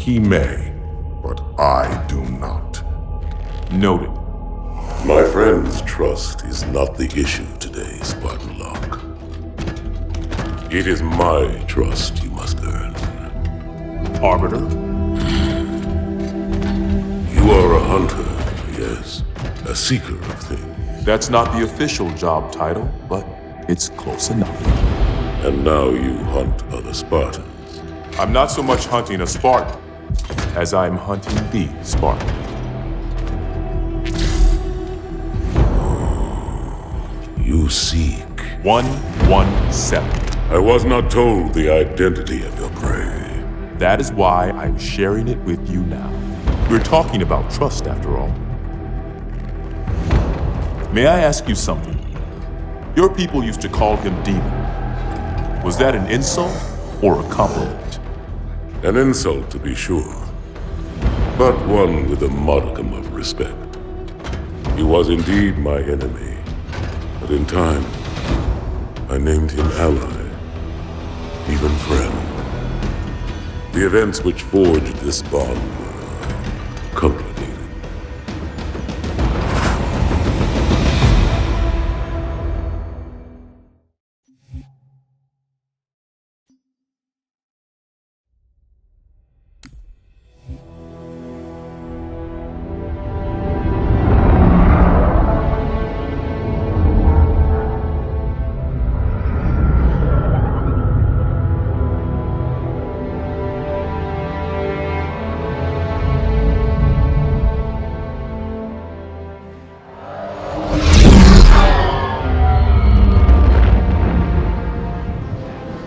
He may, but I do not. Noted. My friend's trust is not the issue today, Spartan Locke. It is my trust you must earn. Arbiter? You are a hunter, yes. A seeker of things. That's not the official job title, but it's close enough. And now you hunt other Spartans. I'm not so much hunting a Spartan, as I'm hunting the Spartan. You seek. 117. I was not told the identity of your prey. That is why I'm sharing it with you now. We're talking about trust, after all. May I ask you something? Your people used to call him Demon. Was that an insult or a compliment? An insult, to be sure, but one with a modicum of respect. He was indeed my enemy, but in time, I named him ally, even friend. The events which forged this bond were complicated.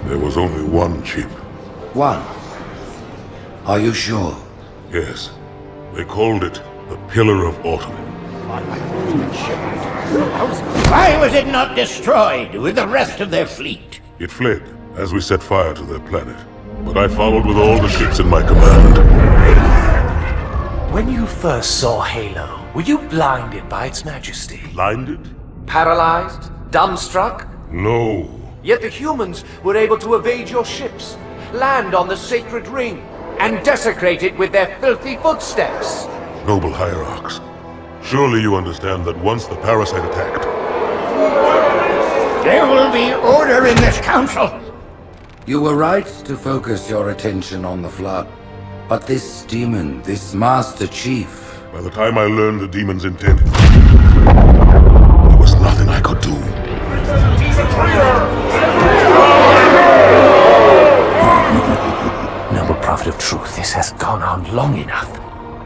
There was only one chip. One? Are you sure? Yes. They called it the Pillar of Autumn. Why was it not destroyed with the rest of their fleet? It fled as we set fire to their planet. But I followed with all the ships in my command. When you first saw Halo, were you blinded by its majesty? Blinded? Paralyzed? Dumbstruck? No. Yet the humans were able to evade your ships, land on the sacred ring, and desecrate it with their filthy footsteps. Noble hierarchs, surely you understand that once the parasite attacked... There will be order in this council! You were right to focus your attention on the Flood. But this demon, this Master Chief... By the time I learned the demon's intent, there was nothing I could do. He's a traitor! Noble Prophet of Truth, this has gone on long enough.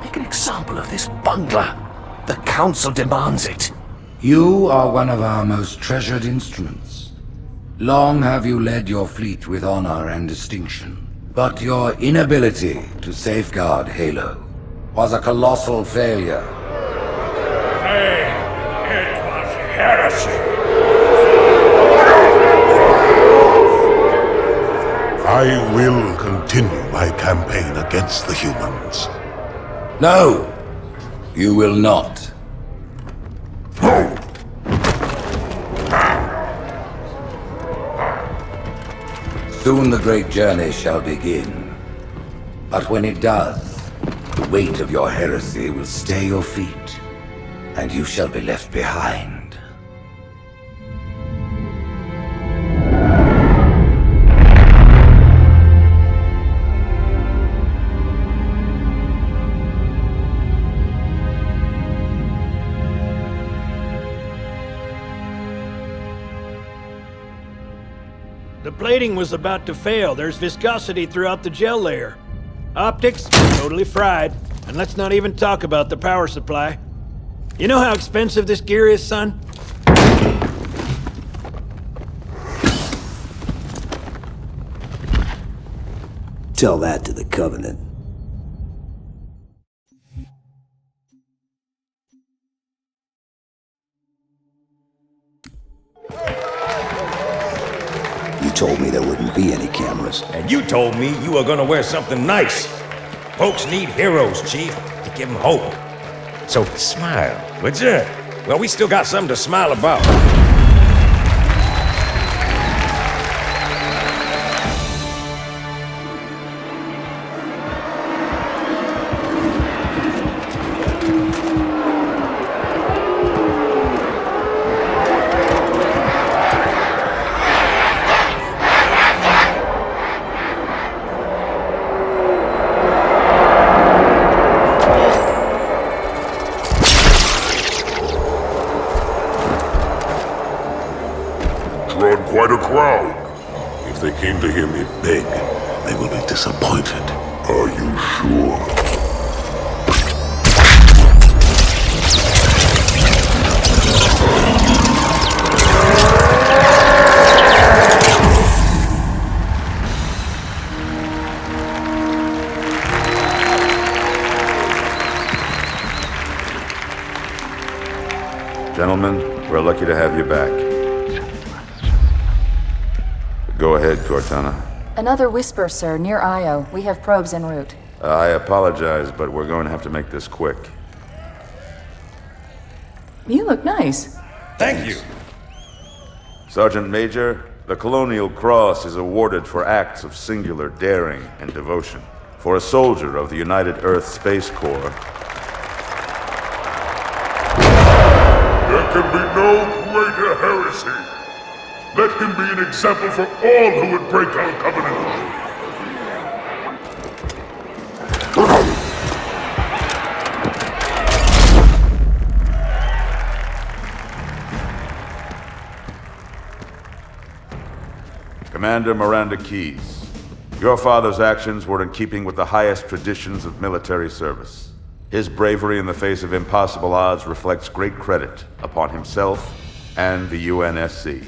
Make an example of this bungler. The Council demands it. You are one of our most treasured instruments. Long have you led your fleet with honor and distinction. But your inability to safeguard Halo was a colossal failure. Nay, it was heresy. I will continue my campaign against the humans. No, you will not. Soon the great journey shall begin. But when it does, the weight of your heresy will stay your feet, and you shall be left behind. The plating was about to fail. There's viscosity throughout the gel layer. Optics, totally fried. And let's not even talk about the power supply. You know how expensive this gear is, son? Tell that to the Covenant. You told me there wouldn't be any cameras. And you told me you were gonna wear something nice. Folks need heroes, Chief, to give them hope. So smile, would you? Well, we still got something to smile about. came to hear me beg, they will be disappointed. Are you sure? Gentlemen, we're lucky to have you back. Go ahead, Cortana. Another whisper, sir, near Io. We have probes en route. I apologize, but we're going to have to make this quick. You look nice. Thank you. Sergeant Major, the Colonial Cross is awarded for acts of singular daring and devotion. For a soldier of the United Earth Space Corps, There can be no greater heresy. Let him be an example for all who would break our covenant. Commander Miranda Keyes, your father's actions were in keeping with the highest traditions of military service. His bravery in the face of impossible odds reflects great credit upon himself and the UNSC.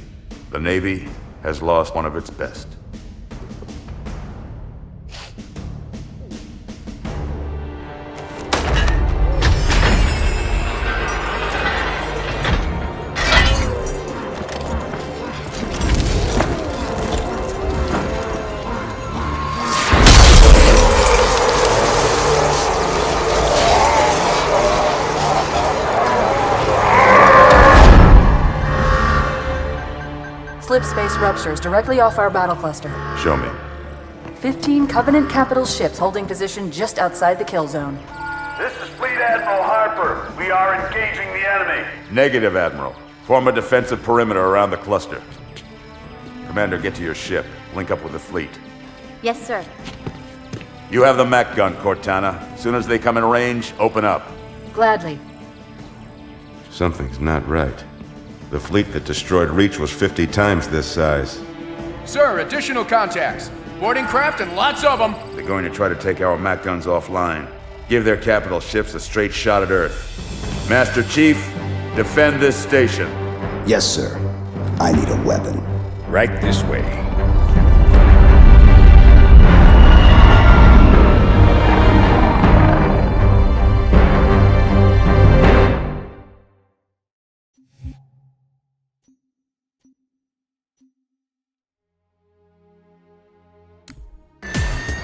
The Navy has lost one of its best. Slip space ruptures directly off our battle cluster. Show me. 15 Covenant capital ships holding position just outside the kill zone. This is Fleet Admiral Harper. We are engaging the enemy. Negative, Admiral. Form a defensive perimeter around the cluster. Commander, get to your ship. Link up with the fleet. Yes, sir. You have the Mac gun, Cortana. As soon as they come in range, open up. Gladly. Something's not right. The fleet that destroyed Reach was 50 times this size. Sir, additional contacts. Boarding craft and lots of them. They're going to try to take our Mac guns offline. Give their capital ships a straight shot at Earth. Master Chief, defend this station. Yes, sir. I need a weapon. Right this way.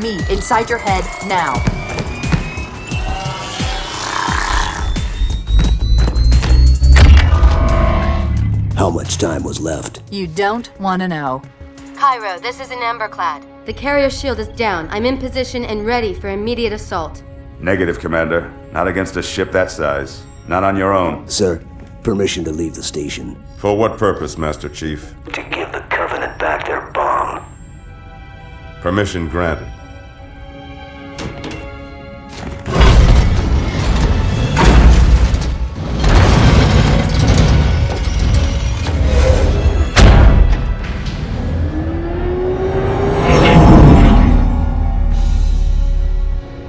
Me, inside your head, now. How much time was left? You don't want to know. Cairo, this is an Emberclad. The carrier shield is down. I'm in position and ready for immediate assault. Negative, Commander. Not against a ship that size. Not on your own. Sir, permission to leave the station. For what purpose, Master Chief? To give the Covenant back their bomb. Permission granted.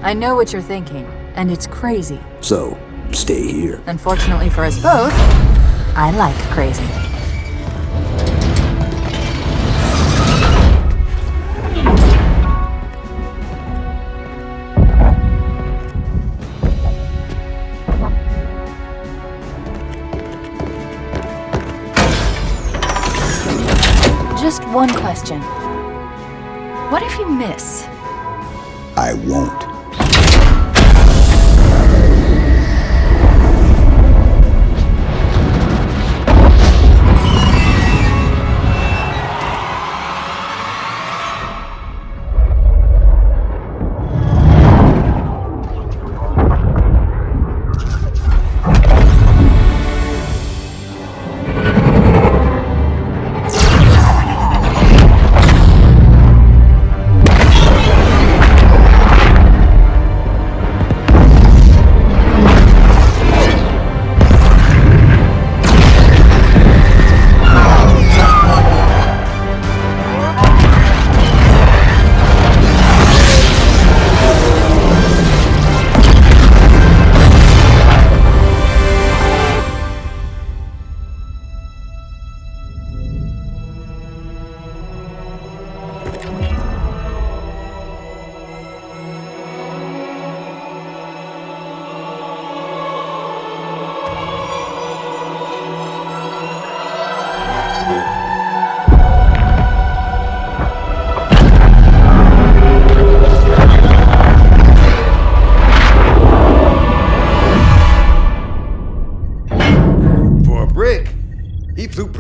I know what you're thinking, and it's crazy. So, stay here. Unfortunately for us both, I like crazy. Just one question. What if you miss? I won't.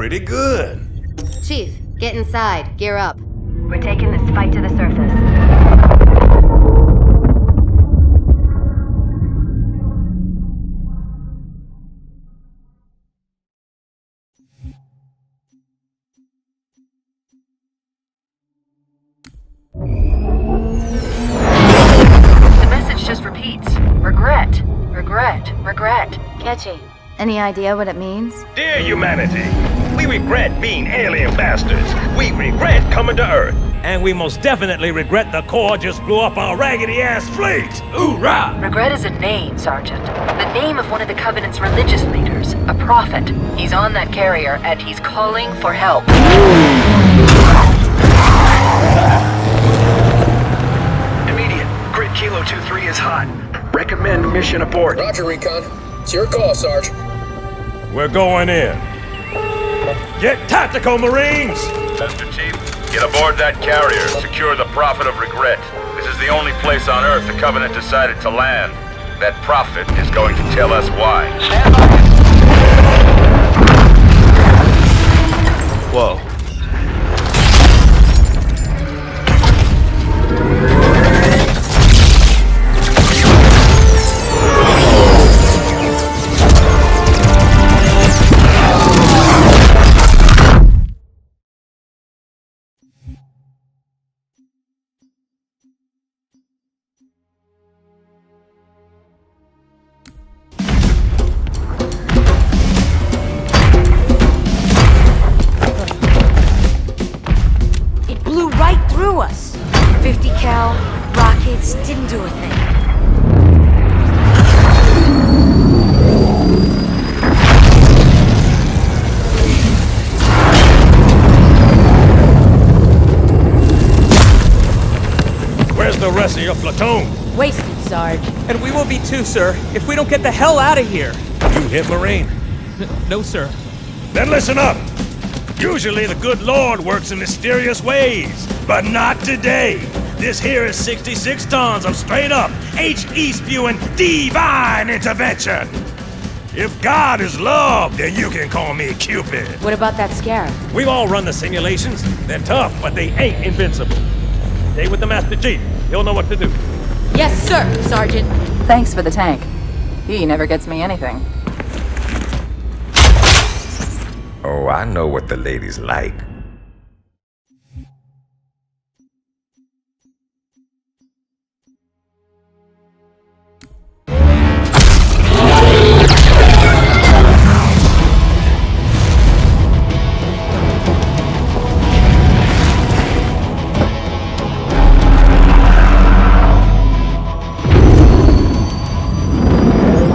pretty good. Chief, get inside. Gear up. We're taking this fight to the surface. The message just repeats. Regret. Regret. Regret. Catchy. Any idea what it means? Dear humanity, we regret being alien bastards. We regret coming to Earth. And we most definitely regret the Corps just blew up our raggedy-ass fleet. Hoorah! Regret is a name, Sergeant. The name of one of the Covenant's religious leaders. A prophet. He's on that carrier, and he's calling for help. Immediate. Grid Kilo 2-3 is hot. Recommend mission abort. Roger, Recon. It's your call, Sarge. We're going in. Get tactical, Marines! Mr. Chief, get aboard that carrier. Secure the Prophet of Regret. This is the only place on Earth the Covenant decided to land. That Prophet is going to tell us why. Stand by. Whoa. Us. 50 cal, rockets, didn't do a thing. Where's the rest of your platoon? Wasted, Sarge. And we will be too, sir, if we don't get the hell out of here. You hit Marine? No, sir. Then listen up. Usually the good Lord works in mysterious ways, but not today. This here is 66 tons of straight up, HE spewing divine intervention. If God is love, then you can call me Cupid. What about that scare? We've all run the simulations. They're tough, but they ain't invincible. Stay with the Master Chief. He'll know what to do. Yes, sir, Sergeant. Thanks for the tank. He never gets me anything. Oh, I know what the ladies like.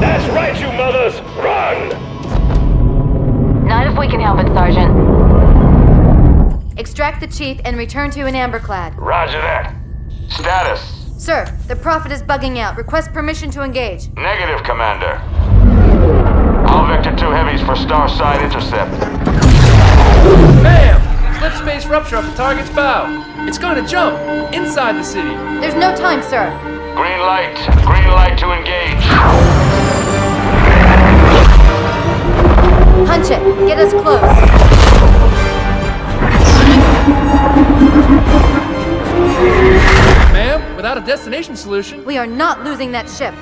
That's right, you mothers! Run! Not if we can help it, Sergeant. Extract the chief and return to an amberclad. Roger that. Status. Sir, the Prophet is bugging out. Request permission to engage. Negative, Commander. All Vector 2 heavies for star side intercept. Bam! Slip space rupture off the target's bow. It's going to jump inside the city. There's no time, sir. Green light. Green light to engage. Punch it. Get us close. Ma'am, without a destination solution... We are not losing that ship.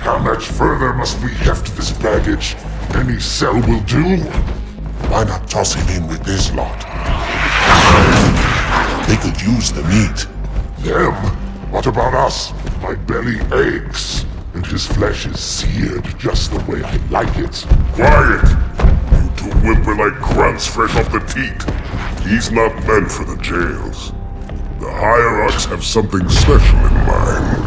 How much further must we heft this baggage? Any cell will do? Why not toss him in with this lot? They could use the meat. Them? What about us? My belly aches, and his flesh is seared just the way I like it. Quiet! You two whimper like grunts fresh off the teat. He's not meant for the jails. The hierarchs have something special in mind.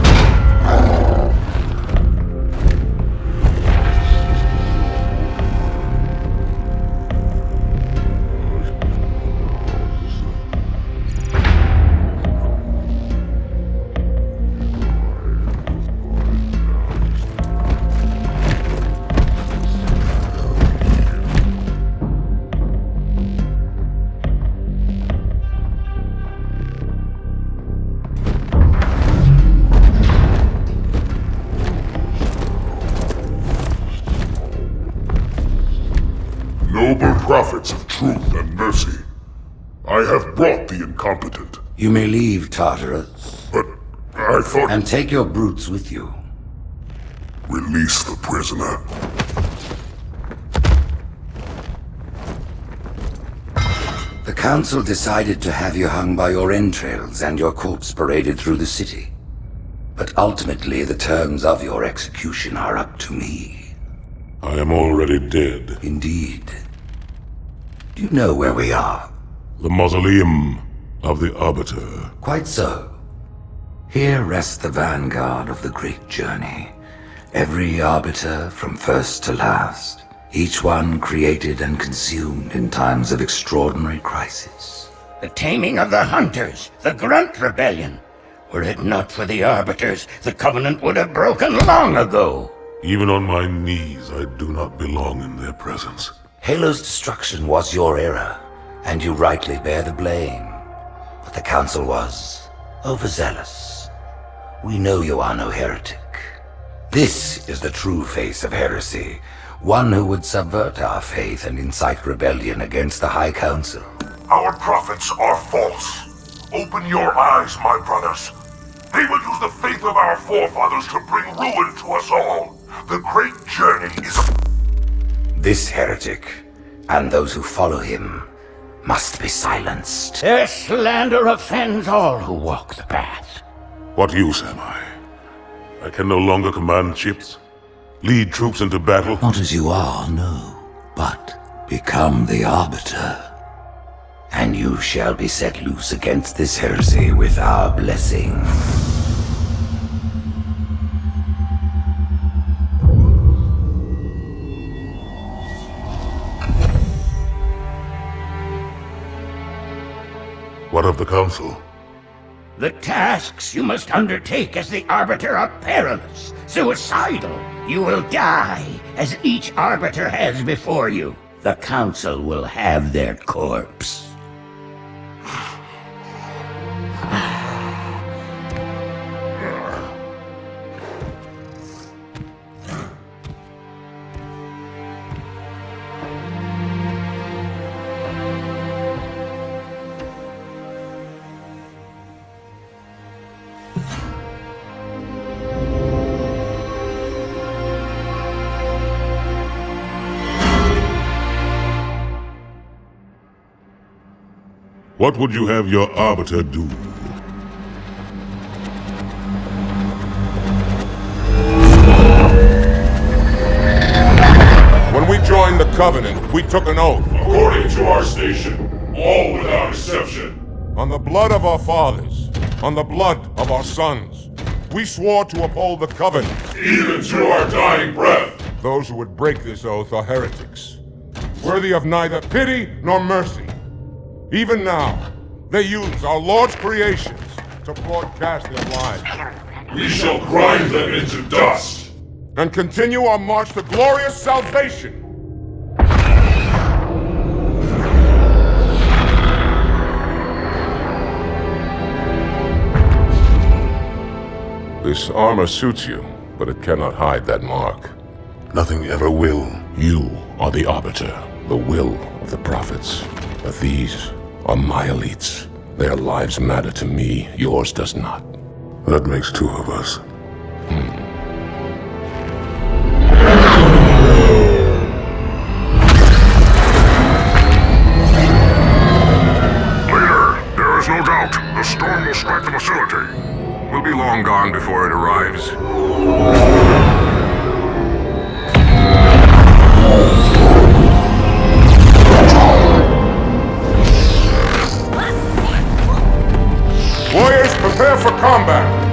prophets of truth and mercy. I have brought the incompetent. You may leave, Tartarus. But I thought... And take your brutes with you. Release the prisoner. The Council decided to have you hung by your entrails and your corpse paraded through the city. But ultimately, the terms of your execution are up to me. I am already dead. Indeed. Do you know where we are? The mausoleum of the Arbiter. Quite so. Here rests the vanguard of the great journey. Every Arbiter from first to last. Each one created and consumed in times of extraordinary crisis. The taming of the Hunters, the Grunt Rebellion. Were it not for the Arbiters, the Covenant would have broken long ago. Even on my knees, I do not belong in their presence. Halo's destruction was your error, and you rightly bear the blame. But the Council was overzealous. We know you are no heretic. This is the true face of heresy, one who would subvert our faith and incite rebellion against the High Council. Our prophets are false. Open your eyes, my brothers. They will use the faith of our forefathers to bring ruin to us all. The great journey is... This heretic, and those who follow him, must be silenced. Their slander offends all who walk the path. What use am I? I can no longer command ships, lead troops into battle. Not as you are, no, but become the Arbiter. And you shall be set loose against this heresy with our blessing. What of the Council? The tasks you must undertake as the Arbiter are perilous, suicidal. You will die, as each Arbiter has before you. The Council will have their corpse. What would you have your Arbiter do? When we joined the Covenant, we took an oath. According to our station, all without exception. On the blood of our fathers, on the blood of our sons, we swore to uphold the Covenant. Even to our dying breath. Those who would break this oath are heretics, worthy of neither pity nor mercy. Even now, they use our Lord's creations to broadcast their lies. We shall grind them into dust. And continue our march to glorious salvation. This armor suits you, but it cannot hide that mark. Nothing ever will. You are the Arbiter, the will of the prophets. But these are my elites. Their lives matter to me, yours does not. That makes two of us. Leader, there is no doubt the storm will strike the facility. We'll be long gone before it arrives. Warriors, prepare for combat!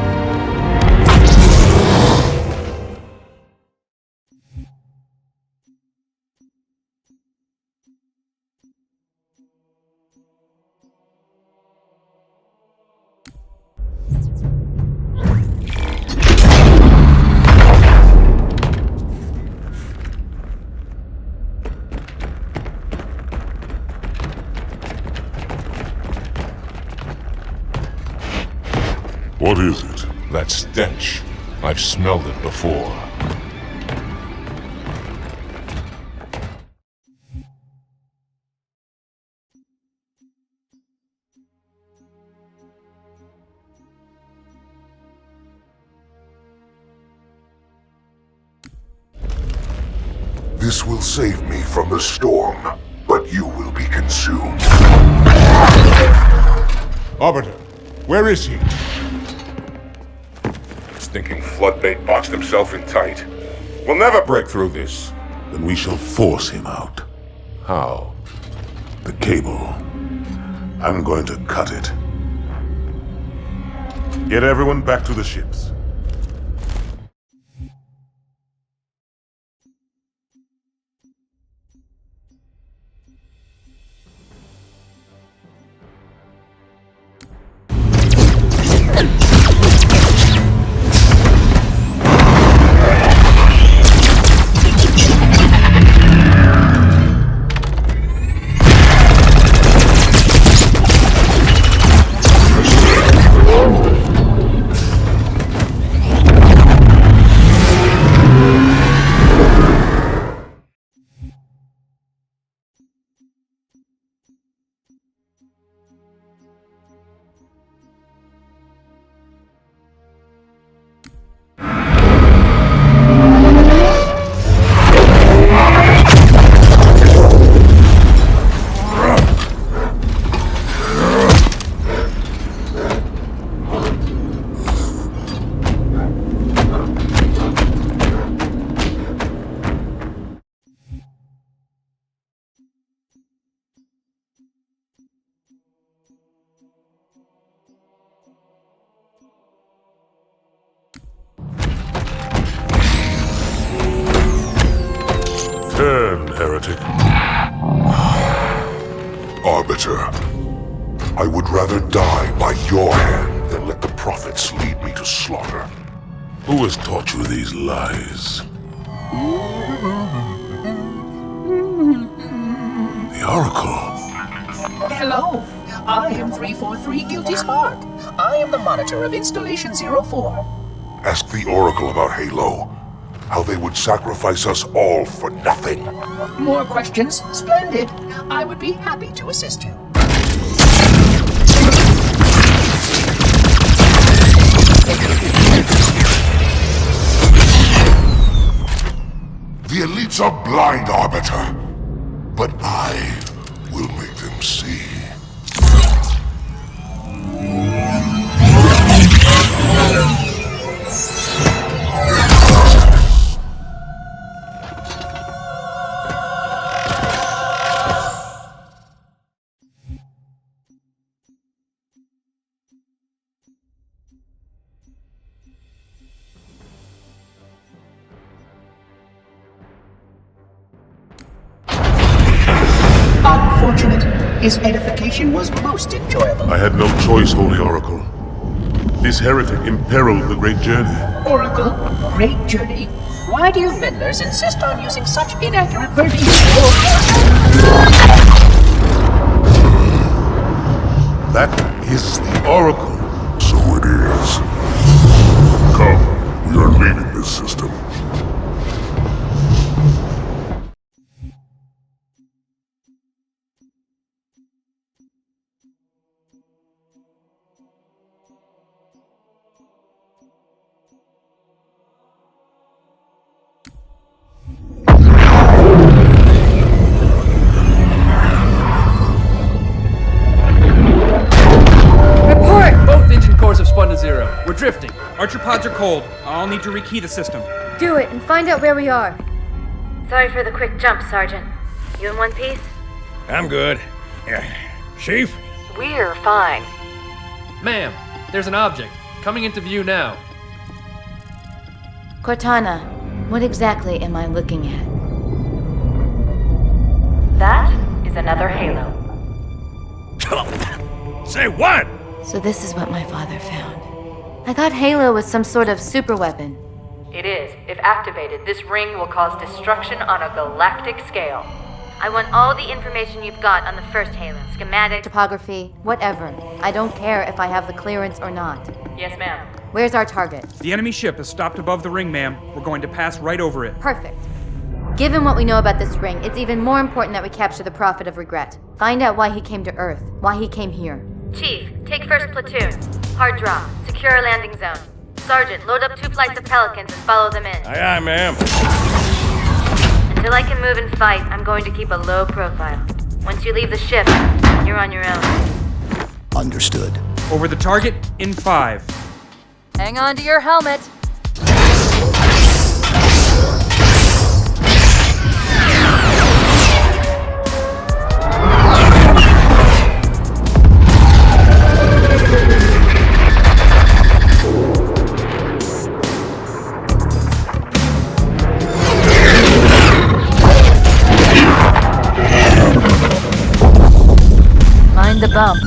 What is it? That stench. I've smelled it before. This will save me from the storm, but you will be consumed. Arbiter, where is he? Stinking floodbait boxed himself in tight. We'll never break through this. Then we shall force him out. How? The cable. I'm going to cut it. Get everyone back to the ships. Turn, heretic. Arbiter, I would rather die by your hand than let the prophets lead me to slaughter. Who has taught you these lies? The Oracle. Hello, I am 343 Guilty Spark. I am the monitor of Installation 04. Ask the Oracle about Halo. How they would sacrifice us all for nothing. More questions? Splendid. I would be happy to assist you. The elites are blind, Arbiter. But I will make them see. Unfortunate. His edification was most enjoyable. I had no choice, Holy Oracle. This heretic imperiled the great journey. Oracle, great journey. Why do you meddlers insist on using such inaccurate verbiage? That is the Oracle. So it is. Come, we are leaving this system. We're drifting. Archer pods are cold. I'll need to rekey the system. Do it and find out where we are. Sorry for the quick jump, Sergeant. You in one piece? I'm good. Chief? We're fine. Ma'am, there's an object. Coming into view now. Cortana, what exactly am I looking at? That is another Halo. Say what? So this is what my father found. I thought Halo was some sort of super weapon. It is. If activated, this ring will cause destruction on a galactic scale. I want all the information you've got on the first Halo. Schematic, topography, whatever. I don't care if I have the clearance or not. Yes, ma'am. Where's our target? The enemy ship is stopped above the ring, ma'am. We're going to pass right over it. Perfect. Given what we know about this ring, it's even more important that we capture the Prophet of Regret. Find out why he came to Earth, why he came here. Chief, take first platoon. Hard drop. Secure a landing zone. Sergeant, load up 2 flights of Pelicans and follow them in. Aye, aye, ma'am. And Till I can move and fight, I'm going to keep a low profile. Once you leave the ship, you're on your own. Understood. Over the target in 5. Hang on to your helmet. Mind the bump.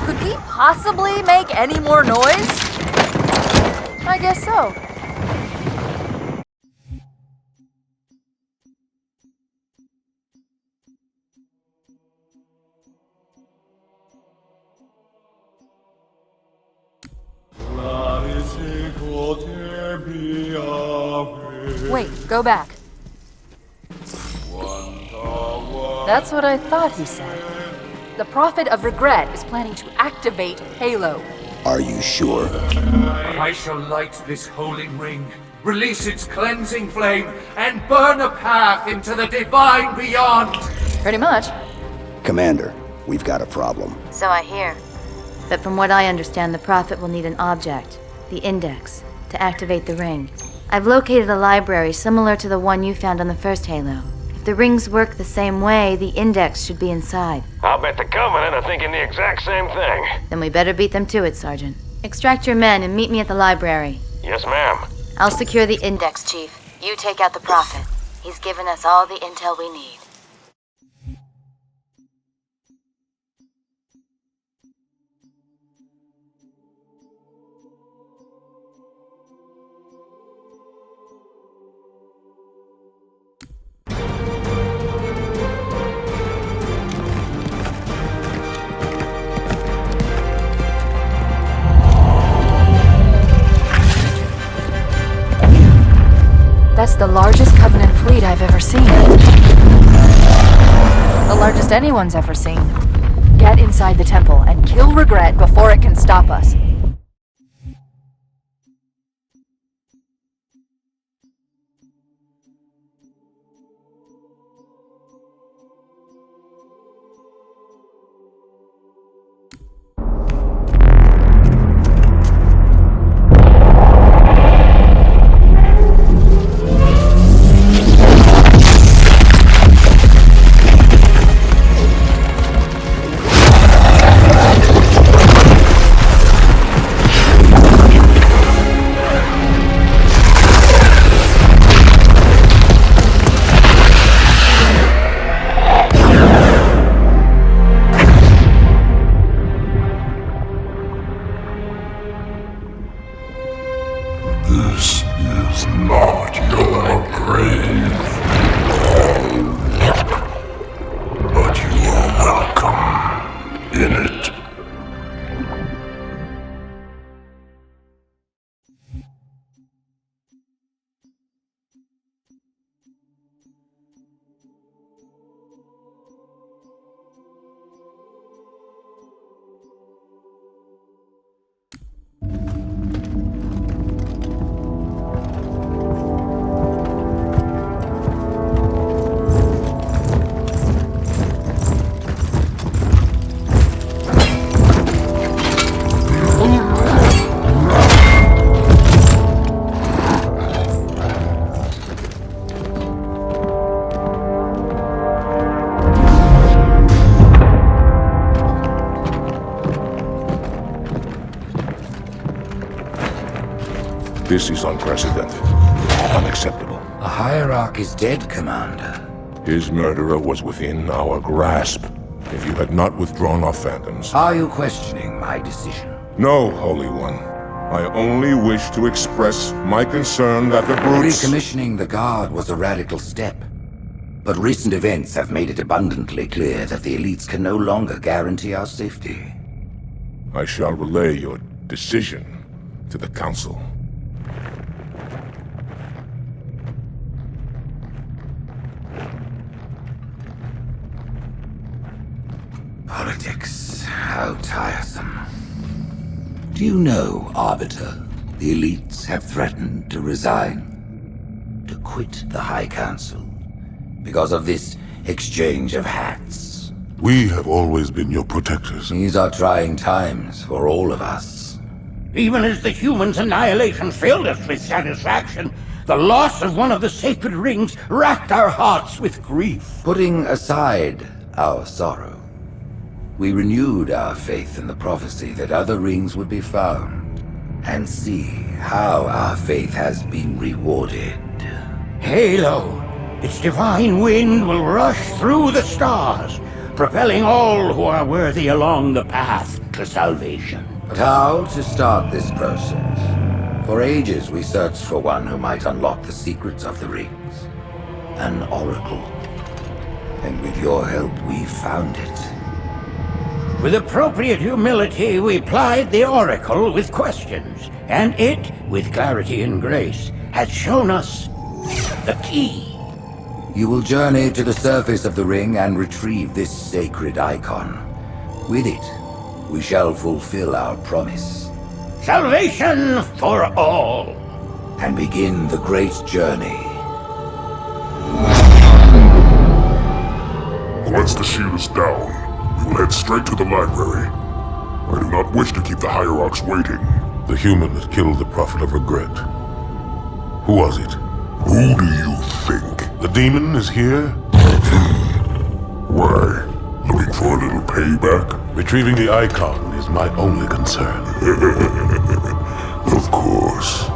Could we possibly make any more noise? I guess so. Wait, go back. That's what I thought he said. The Prophet of Regret is planning to activate Halo. Are you sure? I shall light this holy ring, release its cleansing flame, and burn a path into the divine beyond! Pretty much. Commander, we've got a problem. So I hear. But from what I understand, the Prophet will need an object, the Index, to activate the ring. I've located a library similar to the one you found on the first Halo. If the rings work the same way, the Index should be inside. I'll bet the Covenant are thinking the exact same thing. Then we better beat them to it, Sergeant. Extract your men and meet me at the library. Yes, ma'am. I'll secure the Index, Chief. You take out the Prophet. He's given us all the intel we need. That's the largest Covenant fleet I've ever seen. The largest anyone's ever seen. Get inside the temple and kill Regret before it can stop us. This is not your grave, but you are welcome in it. This is unprecedented. Unacceptable. The Hierarch is dead, Commander. His murderer was within our grasp. If you had not withdrawn our phantoms... Are you questioning my decision? No, Holy One. I only wish to express my concern that the brutes... Recommissioning the Guard was a radical step. But recent events have made it abundantly clear that the elites can no longer guarantee our safety. I shall relay your decision to the Council. Politics, how tiresome. Do you know, Arbiter, the elites have threatened to resign, to quit the High Council, because of this exchange of hats? We have always been your protectors. These are trying times for all of us. Even as the humans' annihilation filled us with satisfaction, the loss of one of the sacred rings racked our hearts with grief. Putting aside our sorrow, we renewed our faith in the prophecy that other rings would be found, and see how our faith has been rewarded. Halo, its divine wind will rush through the stars, propelling all who are worthy along the path to salvation. But how to start this process? For ages we searched for one who might unlock the secrets of the rings. An oracle. And with your help, we found it. With appropriate humility, we plied the oracle with questions, and it, with clarity and grace, has shown us the key. You will journey to the surface of the ring and retrieve this sacred icon. With it, we shall fulfill our promise. Salvation for all. And begin the great journey. Once the shield is down, we will head straight to the library. I do not wish to keep the Hierarchs waiting. The human that killed the Prophet of Regret. Who was it? Who do you think? The demon is here? Why? Looking for a little payback? Retrieving the icon is my only concern. Of course.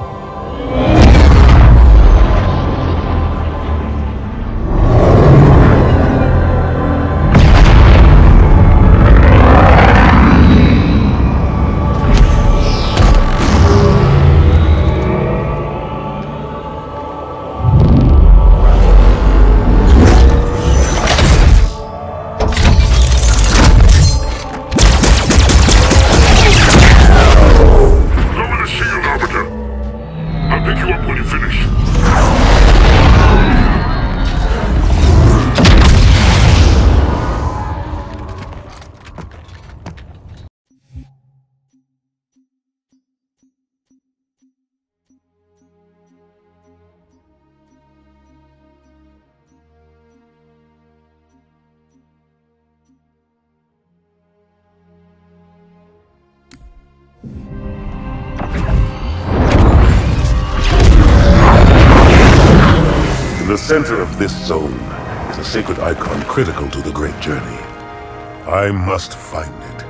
In the center of this zone is a sacred icon critical to the great journey. I must find it.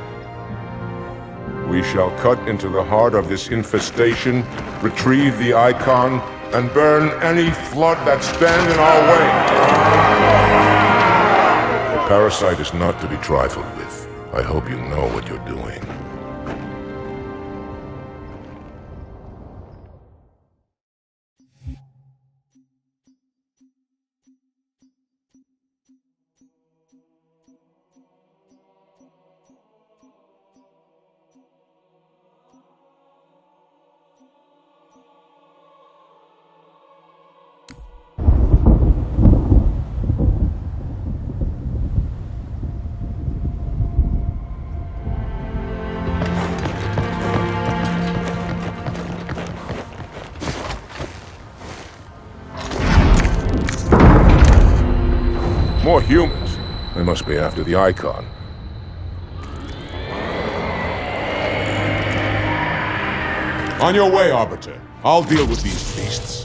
We shall cut into the heart of this infestation, retrieve the icon, and burn any flood that stand in our way. The parasite is not to be trifled with. I hope you know what you're doing. More humans. They must be after the icon. On your way, Arbiter. I'll deal with these beasts.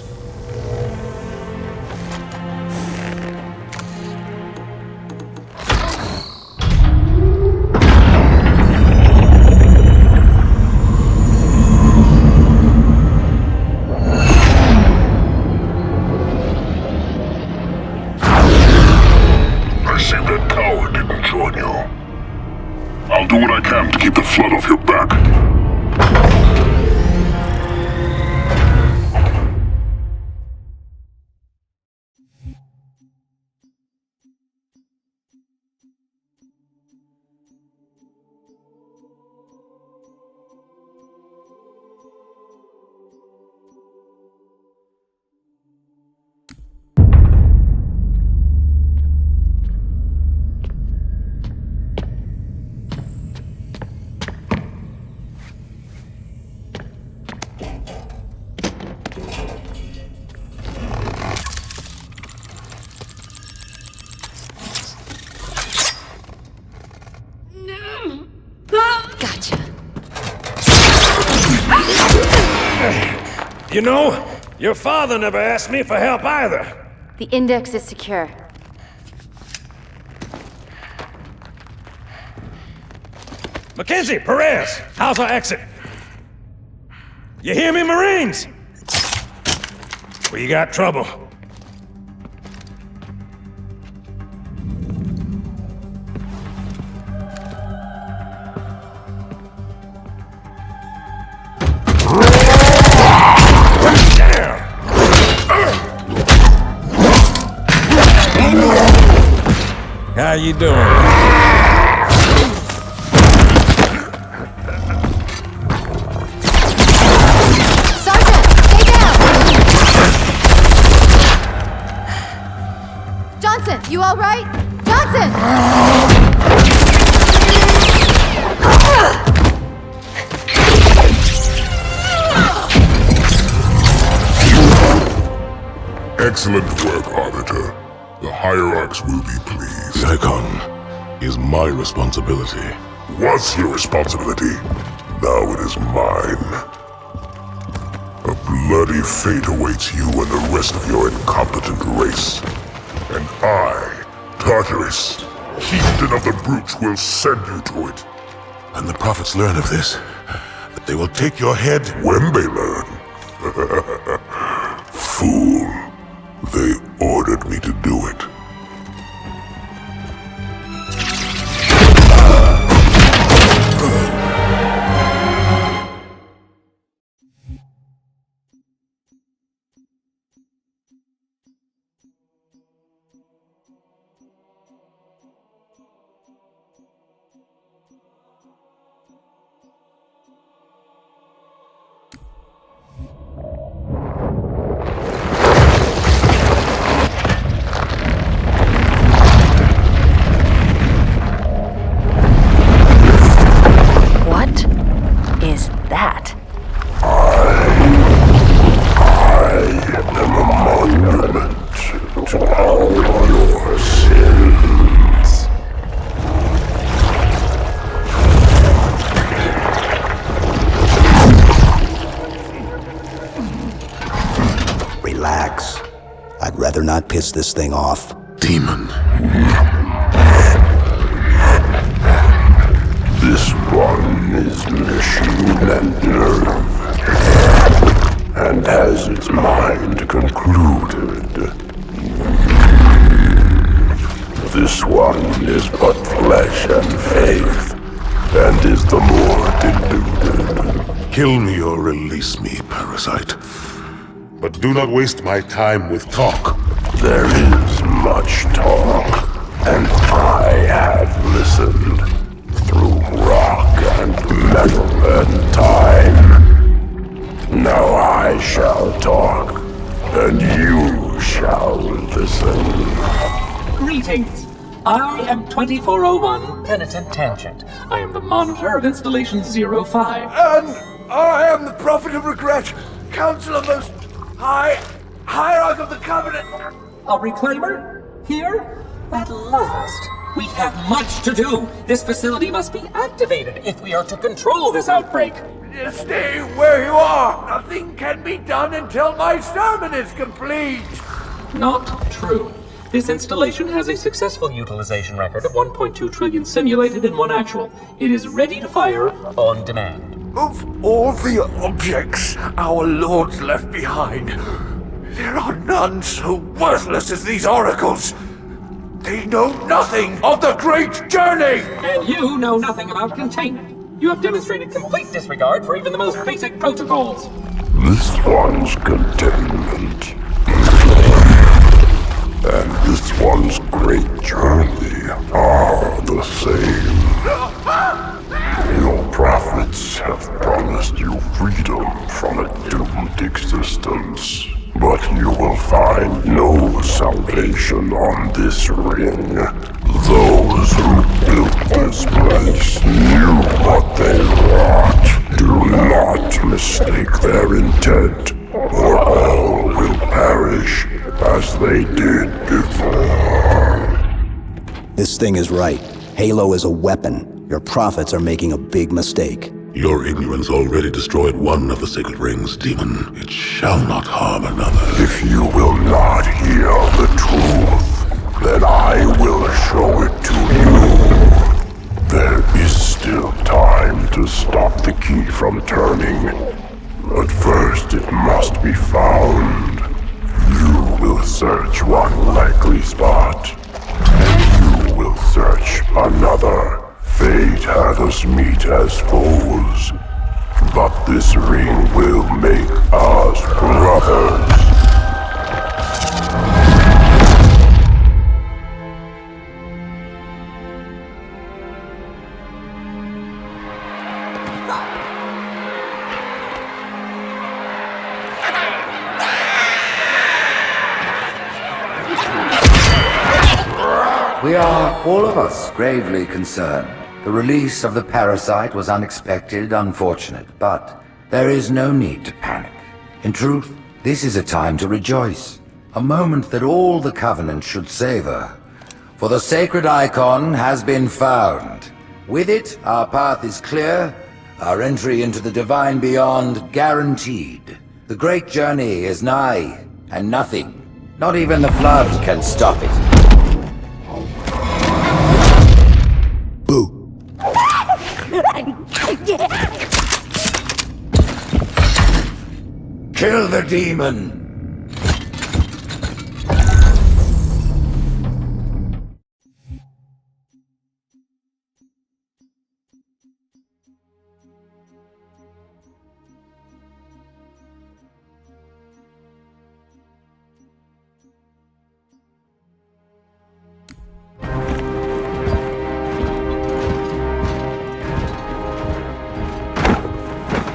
I'll do what I can to keep the flood off your back. You know, your father never asked me for help either. The index is secure. Mackenzie, Perez, how's our exit? You hear me, Marines? We got trouble. How you doing? Sergeant, stay down! Johnson, you all right? Johnson! Excellent work, Arbiter. The Hierarchs will be pleased. The Icon is my responsibility. Was your responsibility. Now it is mine. A bloody fate awaits you and the rest of your incompetent race. And I, Tartarus, chieftain of the Brutes, will send you to it. And the prophets learn of this, that they will take your head when they learn. Fool. They ordered me to do it. Relax. I'd rather not piss this thing off. Demon. This one is machine and nerve, and has its mind concluded. This one is but flesh and faith, and is the more deluded. Kill me or release me, parasite. But do not waste my time with talk. There is much talk, and I have listened through rock and metal and time. Now I shall talk, and you shall listen. Greetings. I am 2401 Penitent Tangent. I am the monitor of Installation 05. And I am the Prophet of Regret, Council of Most Hierarch of the Covenant. A reclaimer? Here? At last. We have much to do. This facility must be activated if we are to control this outbreak. Stay where you are. Nothing can be done until my sermon is complete. Not true. This installation has a successful utilization record of 1.2 trillion simulated and 1 actual. It is ready to fire on demand. Of all the objects our lords left behind, there are none so worthless as these oracles. They know nothing of the great journey! And you know nothing about containment. You have demonstrated complete disregard for even the most basic protocols. This one's containment, and this one's great journey are the same. Your prophets have promised you freedom from a doomed existence, but you will find no salvation on this ring. Those who built this place knew what they wrought. Do not mistake their intent, or all will perish as they did before. This thing is right. Halo is a weapon. Your prophets are making a big mistake. Your ignorance already destroyed one of the sacred rings, demon. It shall not harm another. If you will not hear the truth, then I will show it to you. There is still time to stop the key from turning. But first it must be found. You will search one likely spot, and you will search another. Fate hath us meet as foes, but this ring will make us brothers. We are, all of us, gravely concerned. The release of the parasite was unexpected, unfortunate, but there is no need to panic. In truth, this is a time to rejoice. A moment that all the Covenant should savor. For the sacred icon has been found. With it, our path is clear, our entry into the divine beyond guaranteed. The great journey is nigh, and nothing, not even the flood, can stop it. Kill the demon!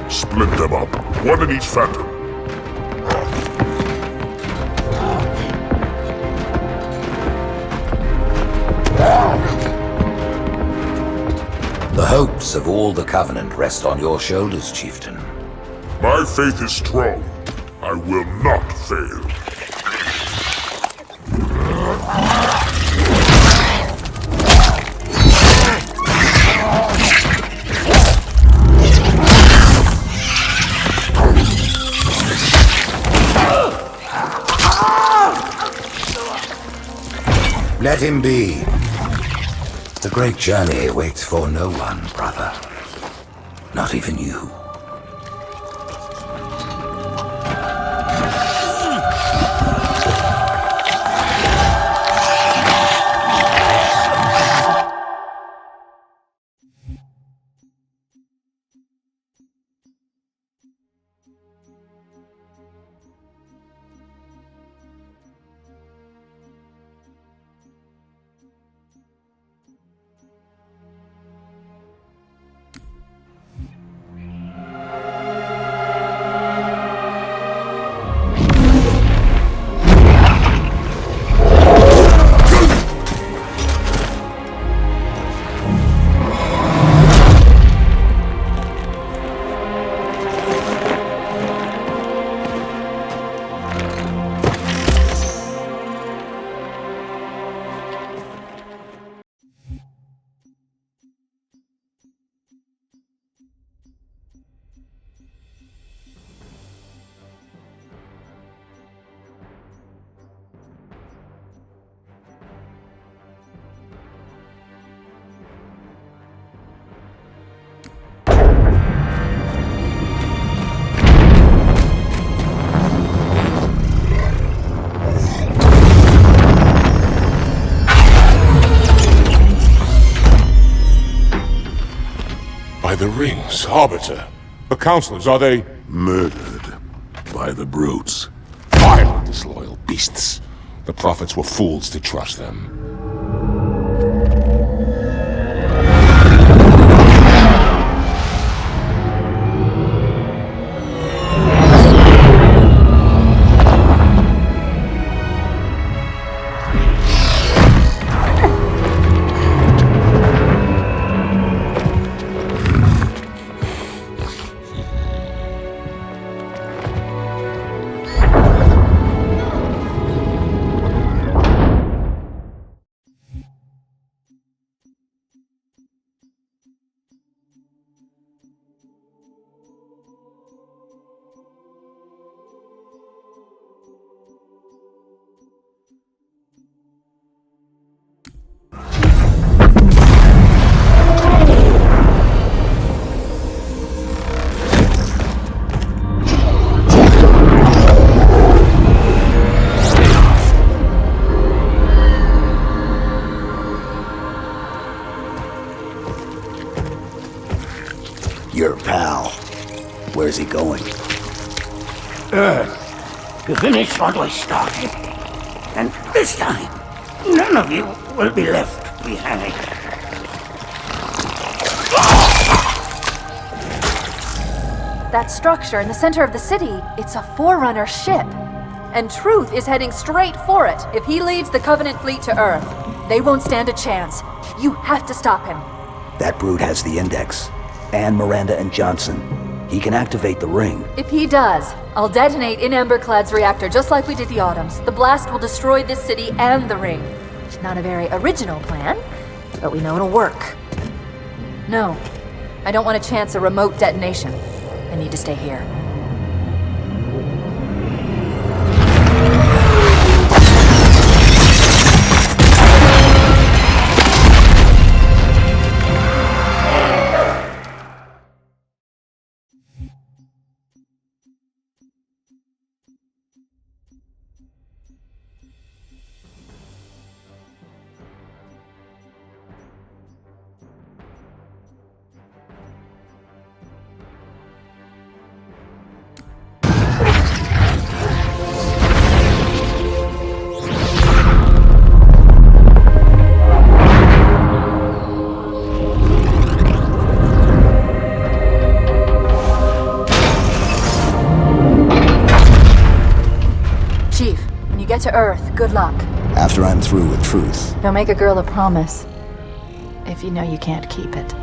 Split them up, one in each phantom. The hopes of all the Covenant rest on your shoulders, Chieftain. My faith is strong. I will not fail. Let him be. The great journey waits for no one, brother. Not even you. By the rings, Arbiter. The counselors, are they... Murdered by the brutes. Vile, disloyal beasts. The prophets were fools to trust them. Earth, to finish what I started. And this time, none of you will be left behind. That structure in the center of the city, it's a Forerunner ship. And Truth is heading straight for it. If he leads the Covenant fleet to Earth, they won't stand a chance. You have to stop him. That brute has the Index. And Miranda and Johnson. He can activate the ring. If he does, I'll detonate in Emberclad's reactor just like we did the Autumn's. The blast will destroy this city and the ring. Not a very original plan, but we know it'll work. No, I don't want to chance a remote detonation. I need to stay here. Get to Earth. Good luck. After I'm through with Truth. Don't make a girl a promise if you know you can't keep it.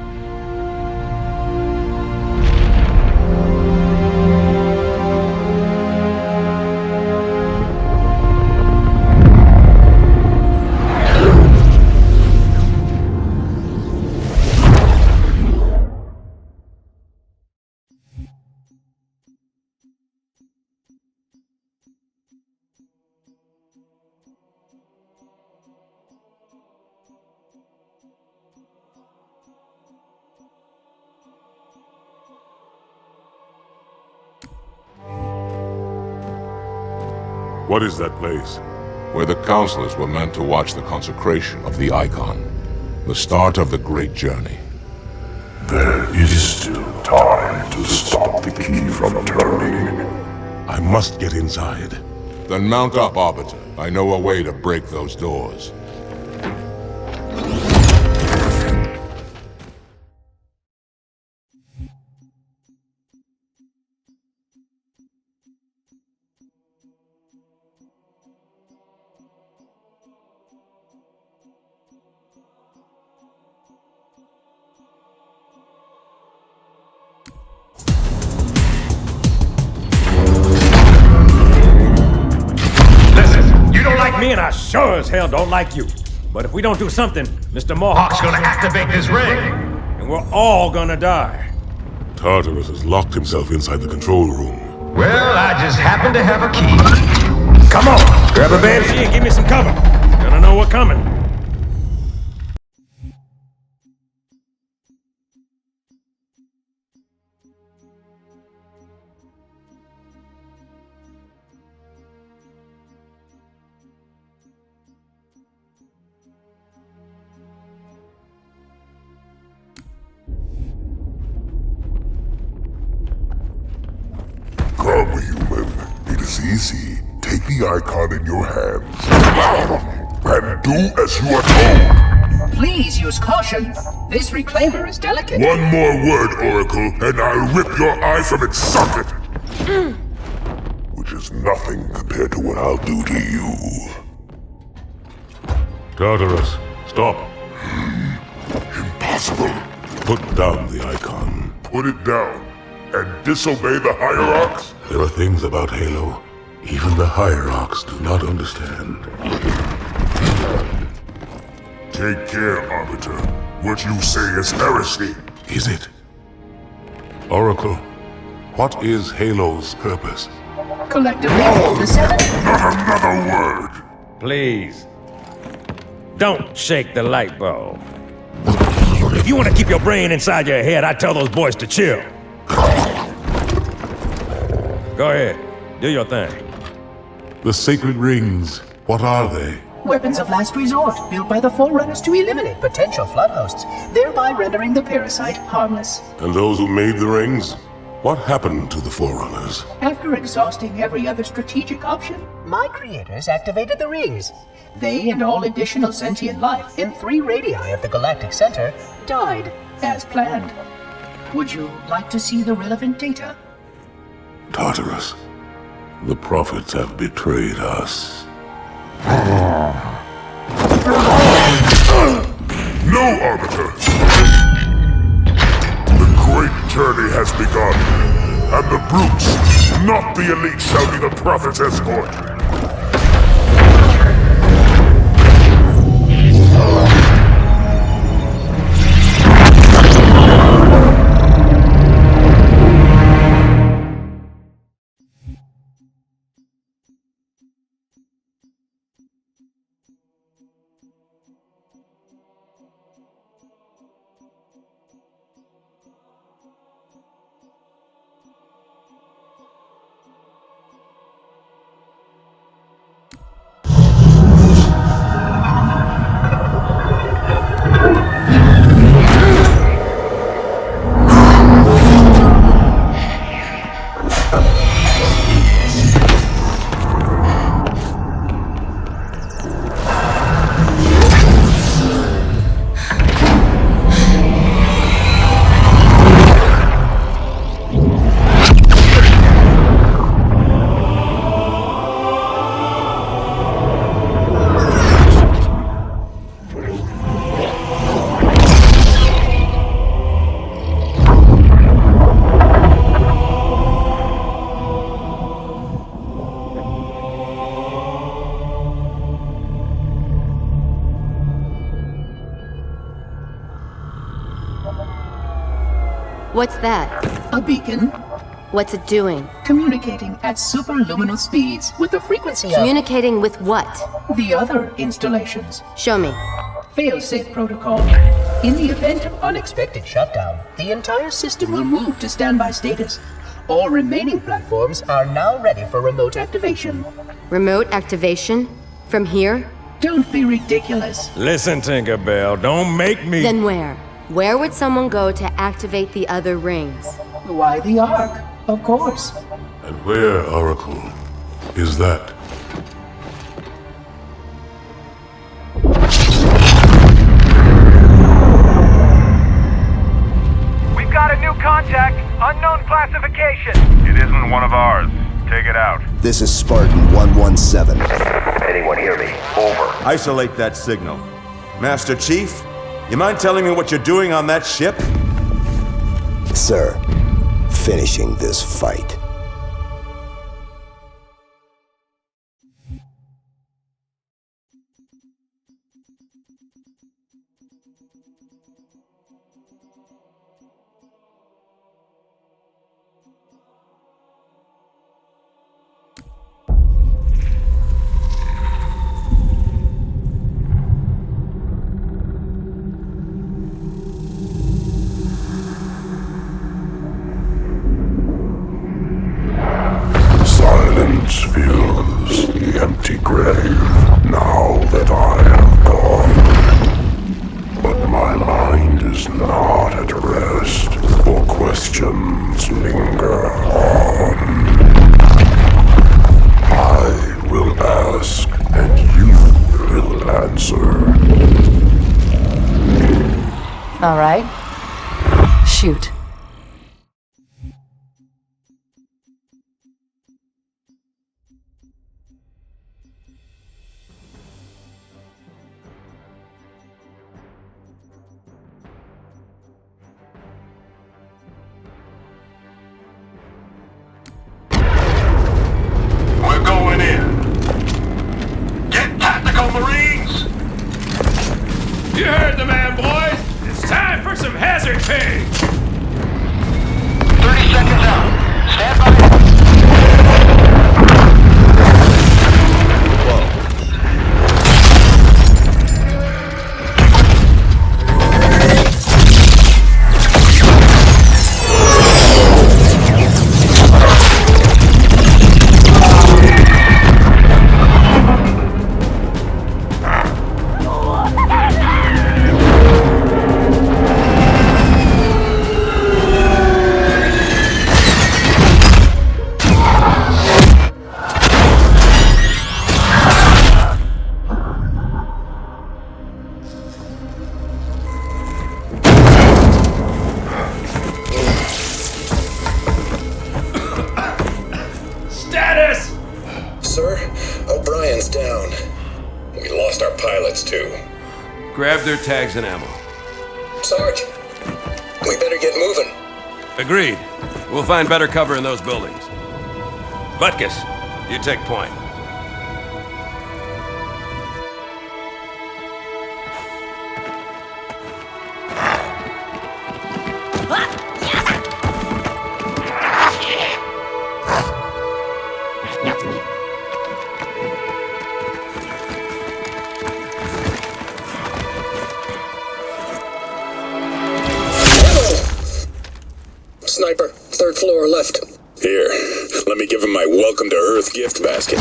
What is that place? Where the counselors were meant to watch the consecration of the Icon. The start of the great journey. There is still time to stop the key from turning. I must get inside. Then mount up, Arbiter. I know a way to break those doors. Me and I sure as hell don't like you. But if we don't do something, Mr. Mohawk's gonna activate this ring. And we're all gonna die. Tartarus has locked himself inside the control room. Well, I just happen to have a key. Come on, grab a banshee and give me some cover. He's gonna know we're coming. Come, human. It is easy. Take the icon in your hands. And do as you are told. Please use caution. This reclaimer is delicate. One more word, Oracle, and I'll rip your eye from its socket. Which is nothing compared to what I'll do to you. Tartarus, stop. Impossible. Put down the icon. Put it down. And disobey the Hierarchs? There are things about Halo even the Hierarchs do not understand. Take care, Arbiter. What you say is heresy. Is it? Oracle, what is Halo's purpose? Collectively, the seven... Not another word! Please. Don't shake the light bulb. If you want to keep your brain inside your head, I tell those boys to chill. Go ahead. Do your thing. The sacred rings, what are they? Weapons of last resort, built by the Forerunners to eliminate potential flood hosts, thereby rendering the parasite harmless. And those who made the rings? What happened to the Forerunners? After exhausting every other strategic option, my creators activated the rings. They and all additional sentient life in 3 radii of the galactic center died as planned. Would you like to see the relevant data? Tartarus, the prophets have betrayed us. No, Arbiter! The great journey has begun, and the brutes, not the elite, shall be the Prophet's escort. What's that? A beacon. What's it doing? Communicating at superluminal speeds with the frequency of... Communicating with what? The other installations. Show me. Fail-safe protocol. In the event of unexpected shutdown, the entire system will move to standby status. All remaining platforms are now ready for remote activation. Remote activation? From here? Don't be ridiculous. Listen, Tinkerbell, don't make me... Then where? Where would someone go to activate the other rings? Why the Ark? Of course. And where, Oracle, is that? We've got a new contact, unknown classification. It isn't one of ours. Take it out. This is Spartan 117. Anyone hear me? Over. Isolate that signal. Master Chief, you mind telling me what you're doing on that ship? Sir, finishing this fight. Fills the empty grave now that I have gone. But my mind is not at rest, for questions linger on. I will ask, and you will answer. All right. Shoot. You heard the man, boys! It's time for some hazard pay! 30 seconds out. Stand by. Status! Sir, O'Brien's down. We lost our pilots, too. Grab their tags and ammo. Sarge, we better get moving. Agreed. We'll find better cover in those buildings. Butkus, you take point. Sniper, third floor left. Here, let me give him my welcome to Earth gift basket.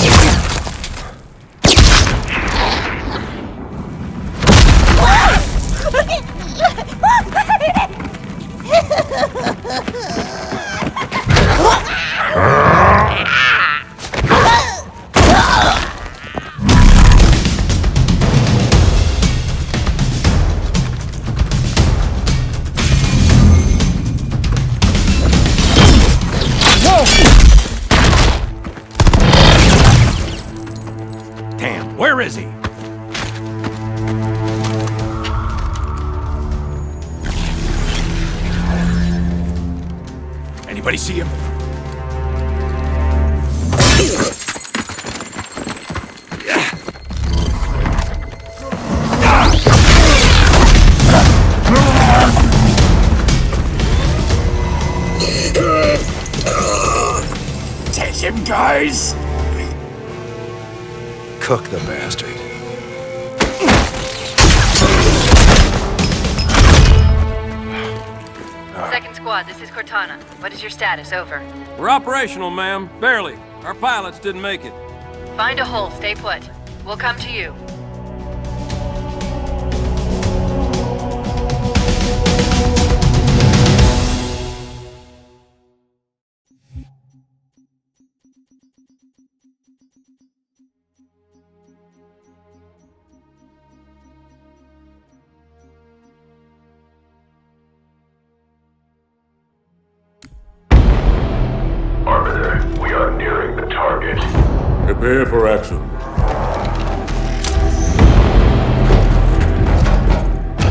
Damn, where is he? Anybody see him? Take him, guys! Cook the bastard. Second squad, this is Cortana. What is your status? Over. We're operational, ma'am. Barely. Our pilots didn't make it. Find a hole, stay put. We'll come to you. Arbiter, we are nearing the target. Prepare for action.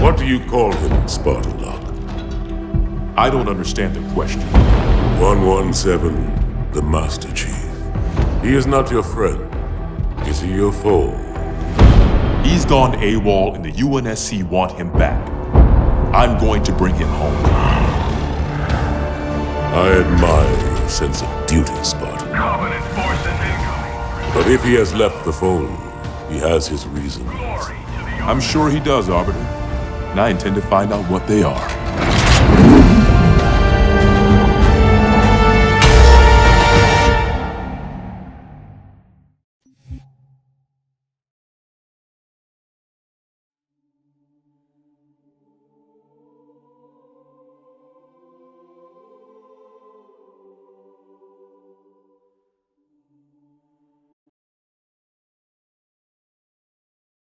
What do you call him, Spartan Lock? I don't understand the question. 117, the Master Chief. He is not your friend. Is he your foe? He's gone AWOL and the UNSC want him back. I'm going to bring him home. I admire your sense of duty, Spartan. Covenant force incoming. But if he has left the fold, he has his reasons. I'm sure he does, Arbiter. And I intend to find out what they are.